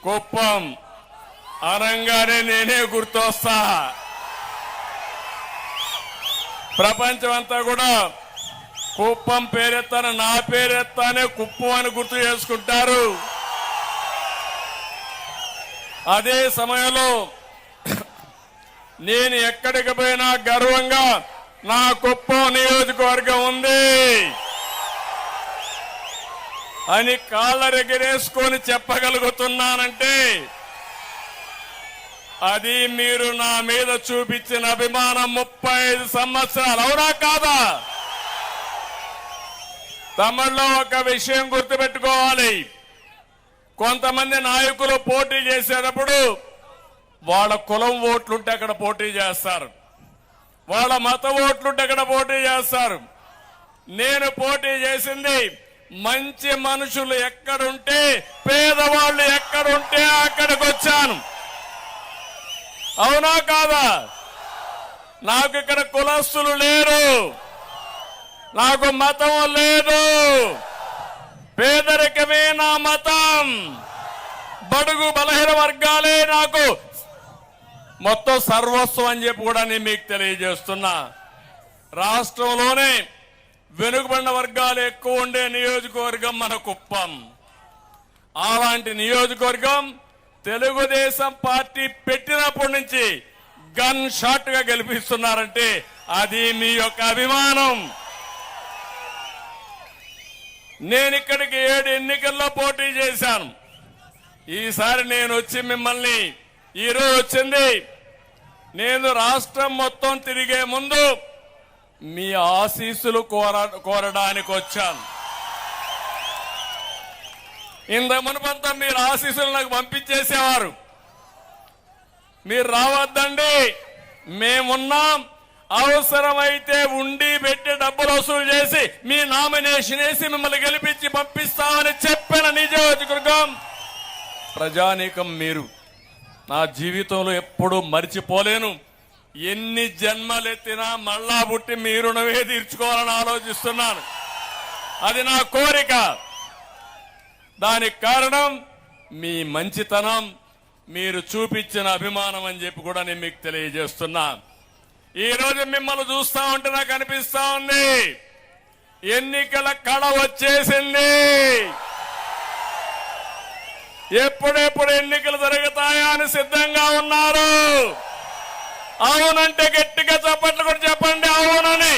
కుప్పం అనగానే నేనే గుర్తొస్తా. ప్రపంచం అంతా కూడా కుప్పం పేరెత్తాను, నా పేరెత్తానే కుప్పం అని గుర్తు చేసుకుంటారు. అదే సమయంలో నేను ఎక్కడికి పోయినా గర్వంగా నా కుప్పం నియోజకవర్గం ఉంది అని కాళ్ళరెగరేసుకొని చెప్పగలుగుతున్నానంటే అది మీరు నా మీద చూపించిన అభిమానం. 35 సంవత్సరాలు, అవునా కాదా? తమిళలో ఒక విషయం గుర్తుపెట్టుకోవాలి. కొంతమంది నాయకులు పోటీ చేసేటప్పుడు వాళ్ళ కులం ఓట్లుంటే అక్కడ పోటీ చేస్తారు, వాళ్ళ మత ఓట్లుంటే అక్కడ పోటీ చేస్తారు. నేను పోటీ చేసింది మంచి మనుషులు ఎక్కడుంటే, పేదవాళ్ళు ఎక్కడుంటే అక్కడికి వచ్చాను. అవునా కాదా? నాకు ఇక్కడ కులస్తులు లేరు, నాకు మతం లేదు, పేదరికమే నా మతం, బడుగు బలహీన వర్గాలే నాకు మొత్తం సర్వస్వం అని చెప్పి కూడా నేను మీకు తెలియజేస్తున్నా. రాష్ట్రంలోనే వెనుకబడిన వర్గాలు ఎక్కువ ఉండే నియోజకవర్గం మన కుప్పం. అలాంటి నియోజకవర్గం తెలుగుదేశం పార్టీ పెట్టినప్పటి నుంచి గన్ షాట్ గా గెలిపిస్తున్నారంటే అది మీ యొక్క అభిమానం. నేను ఇక్కడికి 7 ఎన్నికల్లో పోటీ చేశాను. ఈసారి నేను వచ్చి మిమ్మల్ని ఈరోజు వచ్చింది, నేను రాష్ట్రం మొత్తం తిరిగే ముందు మీ ఆశీస్సులు కోరడానికి వచ్చాను. ఇంత మునుపంతా మీరు ఆశీస్సులు నాకు పంపించేసేవారు. మీరు రావద్దండి, మేమున్నాం, అవసరమైతే ఉండి పెట్టి డబ్బులు వసూలు చేసి మీ నామినేషన్ వేసి మిమ్మల్ని గెలిపించి పంపిస్తామని చెప్పిన నియోజకవర్గం ప్రజానీకం మీరు. నా జీవితంలో ఎప్పుడూ మర్చిపోలేను. ఎన్ని జన్మలెత్తినా మళ్ళా పుట్టి మీ రుణమే తీర్చుకోవాలని ఆలోచిస్తున్నాను. అది నా కోరిక. దానికి కారణం మీ మంచితనం, మీరు చూపించిన అభిమానం అని చెప్పి కూడా నేను మీకు తెలియజేస్తున్నా. ఈ రోజు మిమ్మల్ని చూస్తా ఉంటే నాకు అనిపిస్తా ఉంది ఎన్నికల కళ వచ్చేసింది. ఎప్పుడెప్పుడు ఎన్నికలు జరుగుతాయా అని సిద్ధంగా ఉన్నారు. అవునంటే గట్టిగా చప్పట్లు కూడా చెప్పండి అవునని.